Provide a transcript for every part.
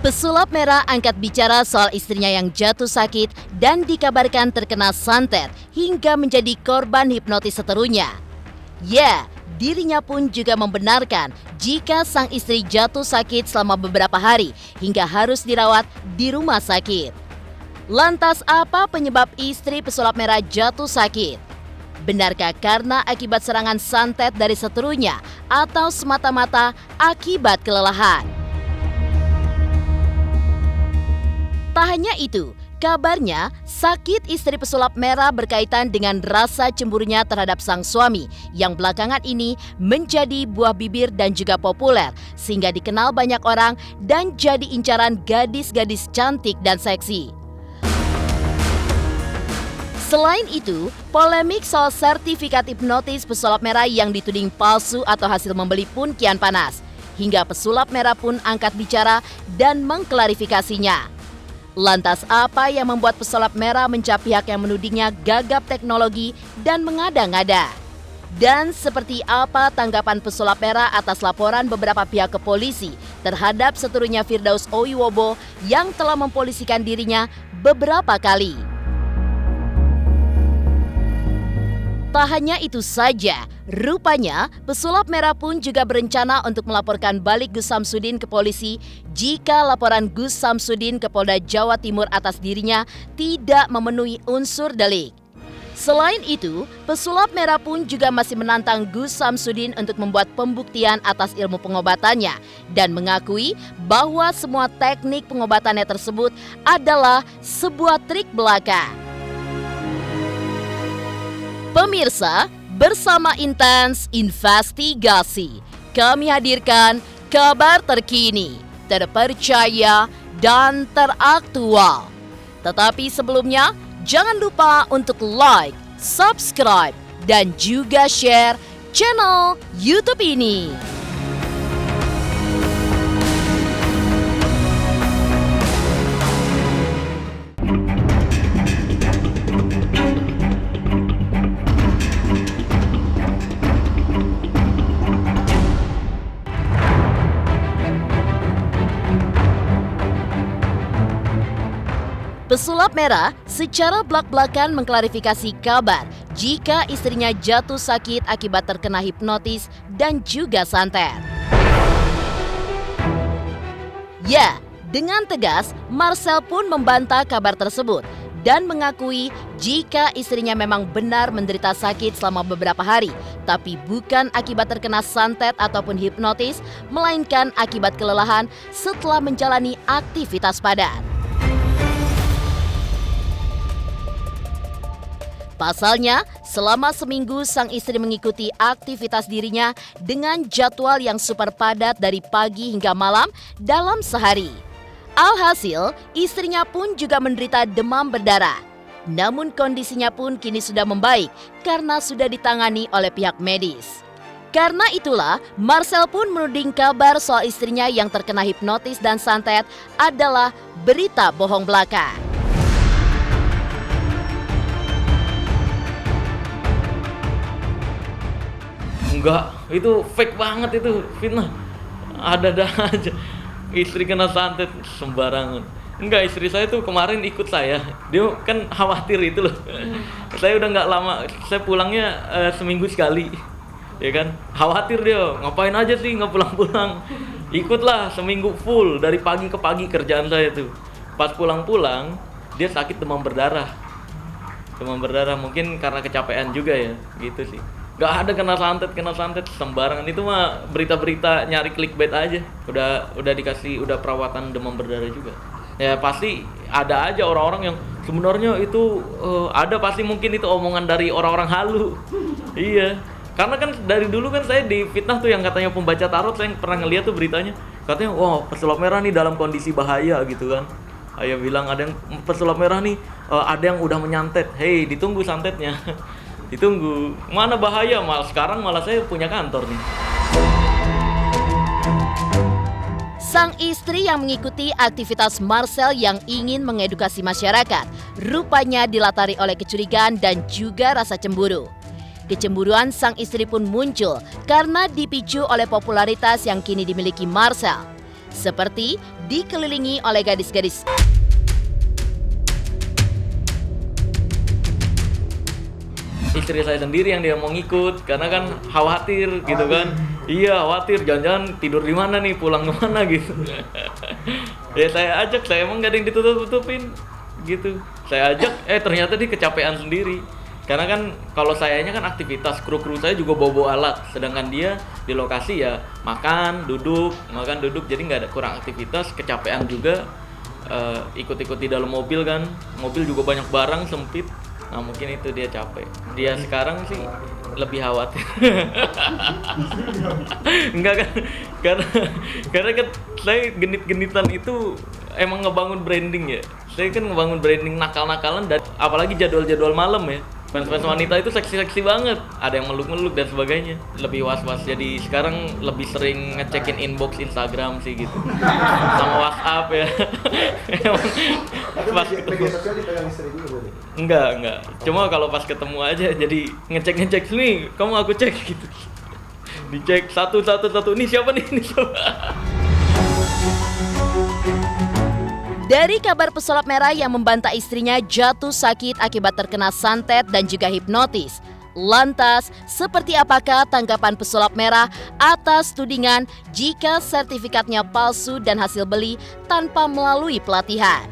Pesulap merah angkat bicara soal istrinya yang jatuh sakit dan dikabarkan terkena santet hingga menjadi korban hipnotis seterunya. Ya, dirinya pun juga membenarkan jika sang istri jatuh sakit selama beberapa hari hingga harus dirawat di rumah sakit. Lantas apa penyebab istri pesulap merah jatuh sakit? Benarkah karena akibat serangan santet dari seterunya atau semata-mata akibat kelelahan? Tak hanya itu, kabarnya sakit istri pesulap merah berkaitan dengan rasa cemburunya terhadap sang suami yang belakangan ini menjadi buah bibir dan juga populer sehingga dikenal banyak orang dan jadi incaran gadis-gadis cantik dan seksi. Selain itu, polemik soal sertifikat hipnotis pesulap merah yang dituding palsu atau hasil membeli pun kian panas, hingga pesulap merah pun angkat bicara dan mengklarifikasinya. Lantas apa yang membuat pesulap merah mencap pihak yang menudingnya gagap teknologi dan mengada-ngada? Dan seperti apa tanggapan pesulap merah atas laporan beberapa pihak ke polisi terhadap seterunya Firdaus Owiwobo yang telah mempolisikan dirinya beberapa kali? Tak hanya itu saja, rupanya pesulap merah pun juga berencana untuk melaporkan balik Gus Samsudin ke polisi jika laporan Gus Samsudin ke Polda Jawa Timur atas dirinya tidak memenuhi unsur delik. Selain itu, pesulap merah pun juga masih menantang Gus Samsudin untuk membuat pembuktian atas ilmu pengobatannya dan mengakui bahwa semua teknik pengobatannya tersebut adalah sebuah trik belaka. Pemirsa, bersama Intens Investigasi, kami hadirkan kabar terkini, terpercaya, dan teraktual. Tetapi sebelumnya, jangan lupa untuk like, subscribe, dan juga share channel YouTube ini. Pesulap merah secara belak-belakan mengklarifikasi kabar jika istrinya jatuh sakit akibat terkena hipnotis dan juga santet. Ya, dengan tegas Marcel pun membantah kabar tersebut dan mengakui jika istrinya memang benar menderita sakit selama beberapa hari, tapi bukan akibat terkena santet ataupun hipnotis, melainkan akibat kelelahan setelah menjalani aktivitas padat. Pasalnya, selama seminggu sang istri mengikuti aktivitas dirinya dengan jadwal yang super padat dari pagi hingga malam dalam sehari. Alhasil, istrinya pun juga menderita demam berdarah. Namun kondisinya pun kini sudah membaik karena sudah ditangani oleh pihak medis. Karena itulah, Marcel pun menuding kabar soal istrinya yang terkena hipnotis dan santet adalah berita bohong belaka. Enggak, itu fake banget, itu fitnah. Ada-ada aja. Istri kena santet sembarangan. Enggak, istri saya tuh kemarin ikut saya. Dia kan khawatir itu loh. Saya udah nggak lama, saya pulangnya seminggu sekali. Ya kan? Khawatir dia, ngapain aja sih nggak pulang-pulang. Ikutlah seminggu full, dari pagi ke pagi kerjaan saya tuh. Pas pulang-pulang, dia sakit demam berdarah. Demam berdarah mungkin karena kecapean juga ya, gitu sih. Gak ada kena santet sembarangan, itu mah berita-berita nyari clickbait aja. Udah dikasih, udah perawatan demam berdarah juga. Ya pasti ada aja orang-orang yang sebenarnya itu ada, pasti mungkin itu omongan dari orang-orang halu. Iya, karena kan dari dulu kan saya difitnah tuh yang katanya pembaca tarot, saya pernah ngeliat tuh beritanya. Katanya, wah pesulap merah nih dalam kondisi bahaya gitu kan. Ayah bilang ada yang pesulap merah nih, ada yang udah menyantet. Hei, ditunggu santetnya. Ditunggu, mana bahaya, sekarang malah saya punya kantor nih. Sang istri yang mengikuti aktivitas Marcel yang ingin mengedukasi masyarakat rupanya dilatari oleh kecurigaan dan juga rasa cemburu. Kecemburuan sang istri pun muncul karena dipicu oleh popularitas yang kini dimiliki Marcel. seperti dikelilingi oleh gadis-gadis istri saya sendiri yang dia mau ngikut karena kan khawatir gitu kan. Iya khawatir, jangan-jangan tidur di mana nih, pulang kemana gitu. Ya saya ajak, saya emang gak ada yang ditutup-tutupin gitu. Saya ajak, ternyata dia kecapean sendiri. Karena kan kalau sayanya kan aktivitas, kru-kru saya juga bawa alat, sedangkan dia di lokasi ya makan duduk, jadi nggak ada, kurang aktivitas, kecapean juga. Ikut-ikut di dalam mobil kan, mobil juga banyak barang sempit. Nah mungkin itu dia capek. Dia sekarang sih lebih khawatir. Enggak kan, karena kan saya genit-genitan itu emang ngebangun branding ya. Saya kan ngebangun branding nakal-nakalan, dan apalagi jadwal-jadwal malam ya. Fans-fans wanita itu seksi-seksi banget, ada yang meluk-meluk dan sebagainya. Lebih was-was, jadi sekarang lebih sering ngecekin inbox Instagram sih gitu, sama WhatsApp ya. Pas media sosial dipegang istri juga boleh? Enggak, cuma kalau pas ketemu aja jadi ngecek nih, kamu aku cek gitu. Dicek satu, ini siapa nih, ini siapa. Dari kabar pesulap merah yang membantah istrinya jatuh sakit akibat terkena santet dan juga hipnotis. Lantas, seperti apakah tanggapan pesulap merah atas tudingan jika sertifikatnya palsu dan hasil beli tanpa melalui pelatihan?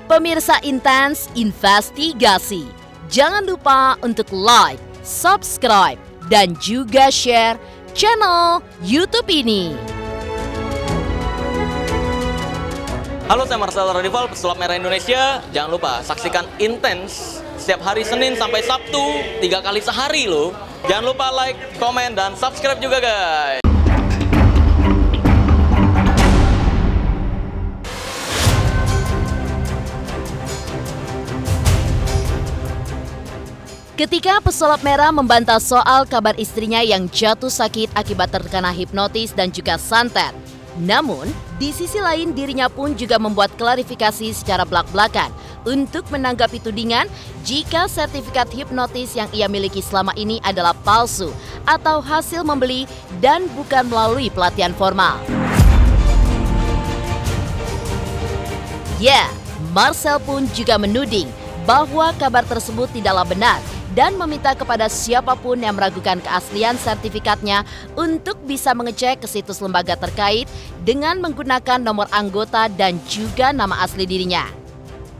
Pemirsa Intens Investigasi, jangan lupa untuk like, subscribe, dan juga share channel YouTube ini. Halo, saya Marcel Radival, pesulap merah Indonesia. Jangan lupa saksikan Intens setiap hari Senin sampai Sabtu, 3 kali sehari loh. Jangan lupa like, komen, dan subscribe juga guys. Ketika pesulap merah membantah soal kabar istrinya yang jatuh sakit akibat terkena hipnotis dan juga santet. Namun, di sisi lain dirinya pun juga membuat klarifikasi secara belak-belakan untuk menanggapi tudingan jika sertifikat hipnotis yang ia miliki selama ini adalah palsu atau hasil membeli dan bukan melalui pelatihan formal. Ya, Marcel pun juga menuding bahwa kabar tersebut tidaklah benar dan meminta kepada siapapun yang meragukan keaslian sertifikatnya untuk bisa mengecek ke situs lembaga terkait dengan menggunakan nomor anggota dan juga nama asli dirinya.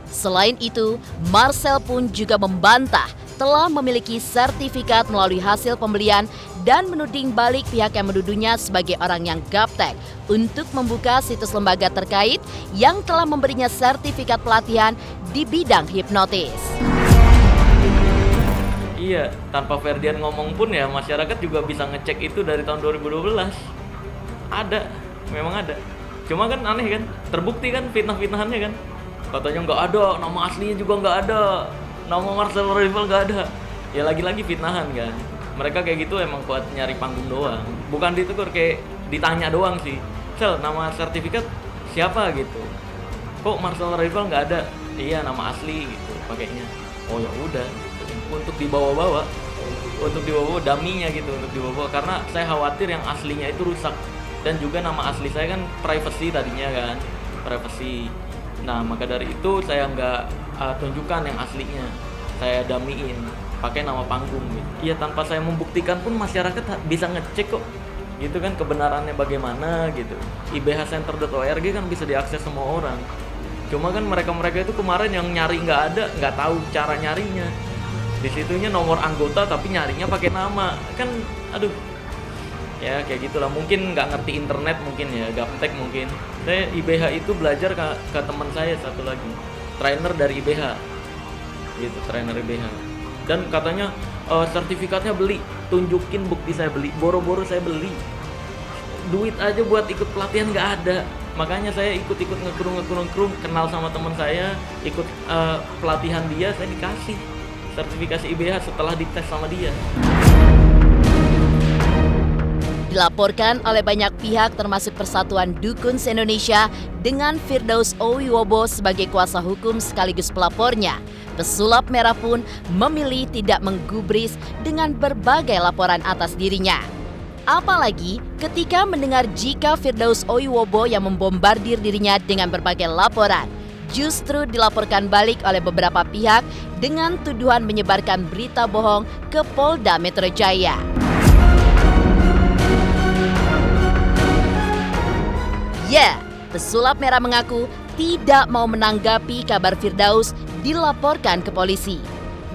Selain itu, Marcel pun juga membantah telah memiliki sertifikat melalui hasil pembelian dan menuding balik pihak yang menuduhnya sebagai orang yang gaptek untuk membuka situs lembaga terkait yang telah memberinya sertifikat pelatihan di bidang hipnotis. Iya, tanpa Ferdian ngomong pun ya masyarakat juga bisa ngecek itu dari tahun 2012. Ada, memang ada. Cuma kan aneh kan, terbukti kan fitnah-fitnahannya kan. Katanya nggak ada, nama aslinya juga nggak ada, nama Marcel Radival nggak ada. Ya lagi-lagi fitnahan kan. Mereka kayak gitu emang buat nyari panggung doang. Bukan ditegur, kayak ditanya doang sih. Sel, nama sertifikat siapa gitu. Kok Marcel Radival nggak ada? Iya, nama asli gitu pakainya. Oh ya udah. Untuk dibawa-bawa daminya gitu, untuk dibawa karena saya khawatir yang aslinya itu rusak, dan juga nama asli saya kan privacy tadinya kan, privacy. Nah maka dari itu saya nggak tunjukkan yang aslinya, saya damiin pakai nama panggung gitu. Ya tanpa saya membuktikan pun masyarakat bisa ngecek kok gitu kan kebenarannya bagaimana gitu. ibhcenter.org kan bisa diakses semua orang. Cuma kan mereka itu kemarin yang nyari nggak tahu cara nyarinya. Di situnya nomor anggota tapi nyarinya pakai nama, kan aduh ya kayak gitulah. Mungkin nggak ngerti internet, mungkin ya gaptek mungkin. Saya IBH itu belajar ke teman saya satu lagi, trainer dari IBH gitu, trainer IBH, dan katanya sertifikatnya beli, tunjukin bukti saya beli, boro-boro saya beli, duit aja buat ikut pelatihan nggak ada. Makanya saya ikut-ikut ngekrum, kenal sama teman saya, ikut pelatihan dia, saya dikasih sertifikasi IBH setelah dites sama dia. Dilaporkan oleh banyak pihak termasuk Persatuan Dukun se-Indonesia dengan Firdaus Owiwobo sebagai kuasa hukum sekaligus pelapornya. Pesulap merah pun memilih tidak menggubris dengan berbagai laporan atas dirinya. Apalagi ketika mendengar jika Firdaus Oiwobo yang membombardir dirinya dengan berbagai laporan justru dilaporkan balik oleh beberapa pihak dengan tuduhan menyebarkan berita bohong ke Polda Metro Jaya. Ya, pesulap merah mengaku tidak mau menanggapi kabar Firdaus dilaporkan ke polisi.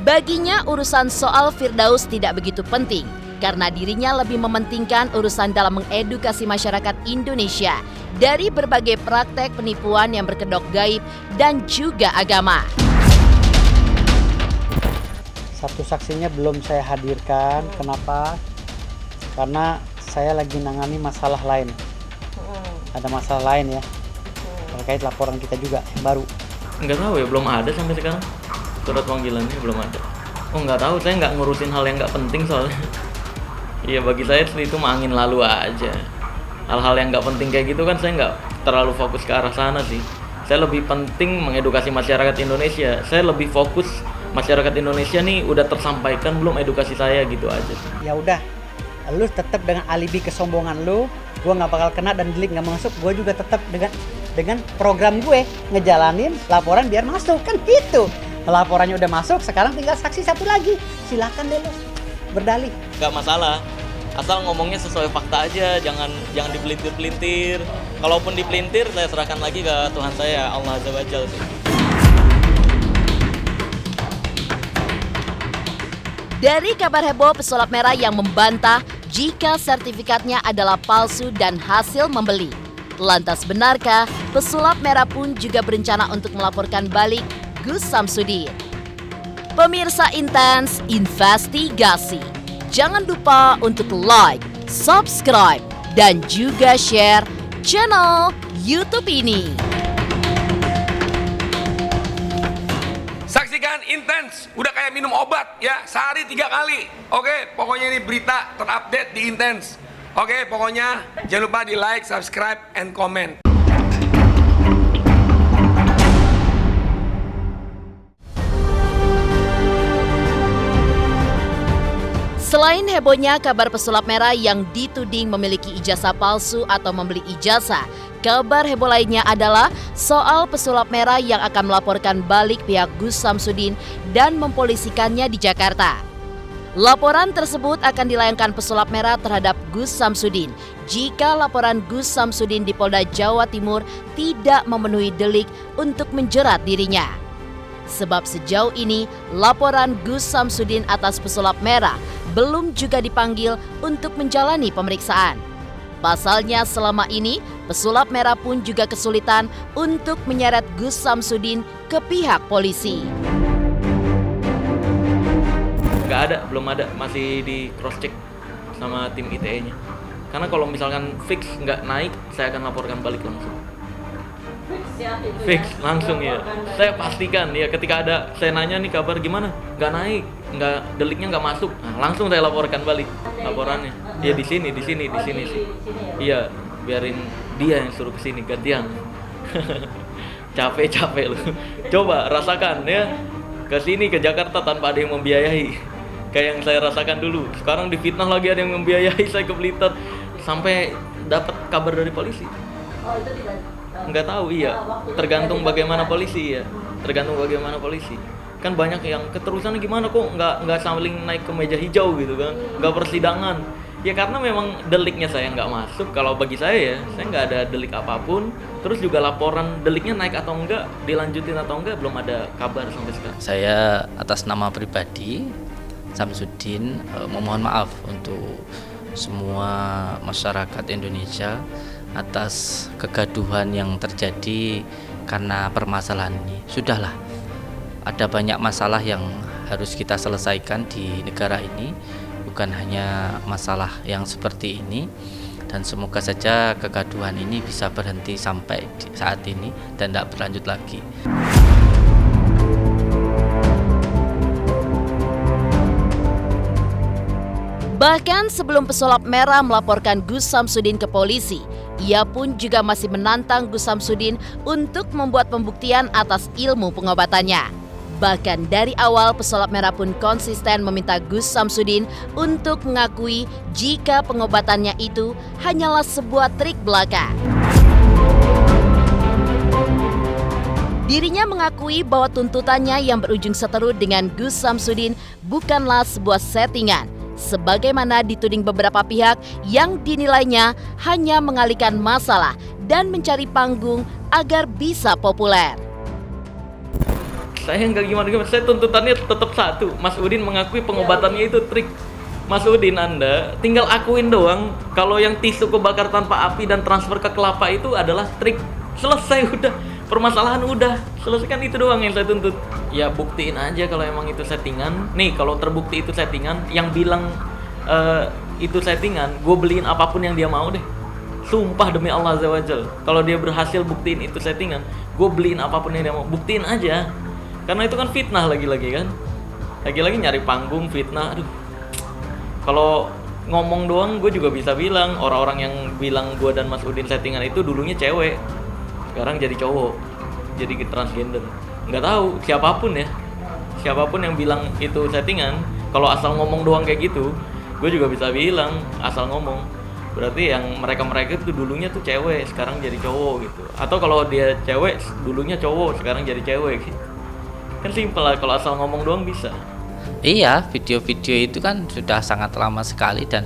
Baginya urusan soal Firdaus tidak begitu penting karena dirinya lebih mementingkan urusan dalam mengedukasi masyarakat Indonesia dari berbagai praktek penipuan yang berkedok gaib dan juga agama. Satu saksinya belum saya hadirkan. Kenapa? Karena saya lagi nangani masalah lain. Ada masalah lain ya, terkait laporan kita juga yang baru. Nggak tahu ya, belum ada sampai sekarang. Surat panggilannya belum ada. Oh nggak tahu, saya nggak ngurusin hal yang nggak penting soalnya. Iya, bagi saya itu mah angin lalu aja. Hal-hal yang nggak penting kayak gitu kan saya nggak terlalu fokus ke arah sana sih. Saya lebih penting mengedukasi masyarakat Indonesia. Saya lebih fokus masyarakat Indonesia nih udah tersampaikan belum edukasi saya gitu aja. Ya udah, lu tetap dengan alibi kesombongan lu, gue nggak bakal kena dan delik nggak masuk. Gue juga tetap dengan program gue ngejalanin laporan biar masuk kan gitu. Laporannya udah masuk, sekarang tinggal saksi satu lagi. Silakan deh lu berdalih. Nggak masalah, asal ngomongnya sesuai fakta aja, jangan dipelintir-pelintir. Kalaupun dipelintir, saya serahkan lagi ke Tuhan saya, Allah Azza wa Jalla sih. Dari kabar heboh pesulap merah yang membantah jika sertifikatnya adalah palsu dan hasil membeli. Lantas benarkah pesulap merah pun juga berencana untuk melaporkan balik Gus Samsudin? Pemirsa Intens Investigasi, jangan lupa untuk like, subscribe, dan juga share channel YouTube ini. Saksikan Intens, udah kayak minum obat ya, sehari 3 kali. Oke, pokoknya ini berita terupdate di Intens. Oke, pokoknya jangan lupa di like, subscribe, and comment. Selain hebohnya kabar pesulap merah yang dituding memiliki ijazah palsu atau membeli ijazah, kabar heboh lainnya adalah soal pesulap merah yang akan melaporkan balik pihak Gus Samsudin dan mempolisikannya di Jakarta. Laporan tersebut akan dilayangkan pesulap merah terhadap Gus Samsudin jika laporan Gus Samsudin di Polda Jawa Timur tidak memenuhi delik untuk menjerat dirinya. Sebab sejauh ini laporan Gus Samsudin atas pesulap merah belum juga dipanggil untuk menjalani pemeriksaan. Pasalnya selama ini pesulap merah pun juga kesulitan untuk menyeret Gus Samsudin ke pihak polisi. Nggak ada, belum ada, masih di cross check sama tim ITE-nya. Karena kalau misalkan fix nggak naik, saya akan laporkan balik langsung. Fix langsung ya. Saya pastikan ya, ketika ada saya nanya nih kabar gimana, nggak naik, deliknya nggak masuk, nah, langsung saya laporkan balik laporannya. Ya di sini sih. Iya, biarin dia yang suruh kesini gantian. Capek lu. Coba rasakan ya, kesini ke Jakarta tanpa ada yang membiayai. Kayak yang saya rasakan dulu. Sekarang difitnah lagi ada yang membiayai saya ke Blitar sampai dapat kabar dari polisi. Oh, itu tidak. Nggak tahu, iya. Tergantung bagaimana polisi ya. Tergantung bagaimana polisi. Kan banyak yang keterusan gimana kok nggak saling naik ke meja hijau gitu kan. Nggak persidangan. Ya karena memang deliknya saya nggak masuk. Kalau bagi saya nggak ada delik apapun. Terus juga laporan deliknya naik atau enggak, dilanjutin atau enggak, belum ada kabar sampai sekarang. Saya atas nama pribadi Samsudin memohon maaf untuk semua masyarakat Indonesia atas kegaduhan yang terjadi karena permasalahan ini. Sudahlah, ada banyak masalah yang harus kita selesaikan di negara ini, bukan hanya masalah yang seperti ini, dan semoga saja kegaduhan ini bisa berhenti sampai saat ini dan tidak berlanjut lagi. Bahkan sebelum pesulap merah melaporkan Gus Samsudin ke polisi, ia pun juga masih menantang Gus Samsudin untuk membuat pembuktian atas ilmu pengobatannya. Bahkan dari awal pesulap merah pun konsisten meminta Gus Samsudin untuk mengakui jika pengobatannya itu hanyalah sebuah trik belaka. Dirinya mengakui bahwa tuntutannya yang berujung seteru dengan Gus Samsudin bukanlah sebuah settingan, sebagaimana dituding beberapa pihak yang dinilainya hanya mengalihkan masalah dan mencari panggung agar bisa populer. Saya nggak gimana-gimana, saya tuntutannya tetap satu. Mas Udin mengakui pengobatannya itu trik. Mas Udin, Anda tinggal akuin doang kalau yang tisu kebakar tanpa api dan transfer ke kelapa itu adalah trik. Selesai udah, permasalahan udah, selesaikan itu doang yang saya tuntut. Ya buktiin aja kalau emang itu settingan. Nih kalau terbukti itu settingan, yang bilang itu settingan, gue beliin apapun yang dia mau deh. Sumpah demi Allah Azza wa Jal, kalau dia berhasil buktiin itu settingan, gue beliin apapun yang dia mau. Buktiin aja. Karena itu kan fitnah lagi-lagi kan. Lagi-lagi nyari panggung, fitnah. Aduh. Kalau ngomong doang gue juga bisa bilang, orang-orang yang bilang gue dan Mas Udin settingan itu dulunya cewek, sekarang jadi cowok, jadi transgender. Nggak tahu siapapun ya, siapapun yang bilang itu settingan, kalau asal ngomong doang kayak gitu, gue juga bisa bilang asal ngomong. Berarti yang mereka-mereka itu dulunya tuh cewek, sekarang jadi cowok gitu. Atau kalau dia cewek, dulunya cowok, sekarang jadi cewek gitu. Kan simpel lah, kalau asal ngomong doang bisa. Iya, video-video itu kan sudah sangat lama sekali dan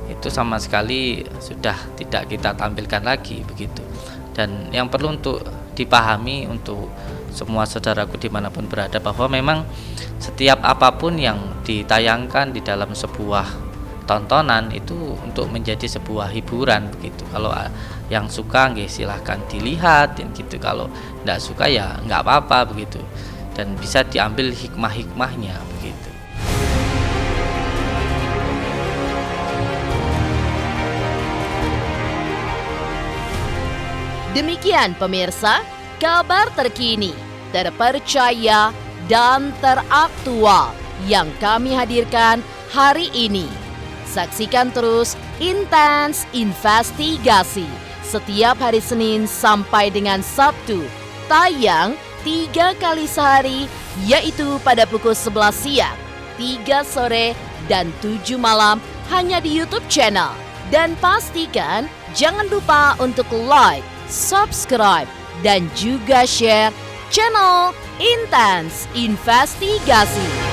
itu sama sekali sudah tidak kita tampilkan lagi begitu. Dan yang perlu untuk dipahami untuk semua saudaraku dimanapun berada, bahwa memang setiap apapun yang ditayangkan di dalam sebuah tontonan itu untuk menjadi sebuah hiburan begitu. Kalau yang suka nggih silahkan dilihat gitu, kalau tidak suka ya nggak apa-apa begitu, dan bisa diambil hikmah-hikmahnya begitu. Demikian pemirsa, kabar terkini, terpercaya, dan teraktual yang kami hadirkan hari ini. Saksikan terus Intens Investigasi setiap hari Senin sampai dengan Sabtu, tayang 3 kali sehari, yaitu pada pukul 11 siang, 3 sore, dan 7 malam hanya di YouTube channel. Dan pastikan jangan lupa untuk like, subscribe, dan juga share channel Intens Investigasi.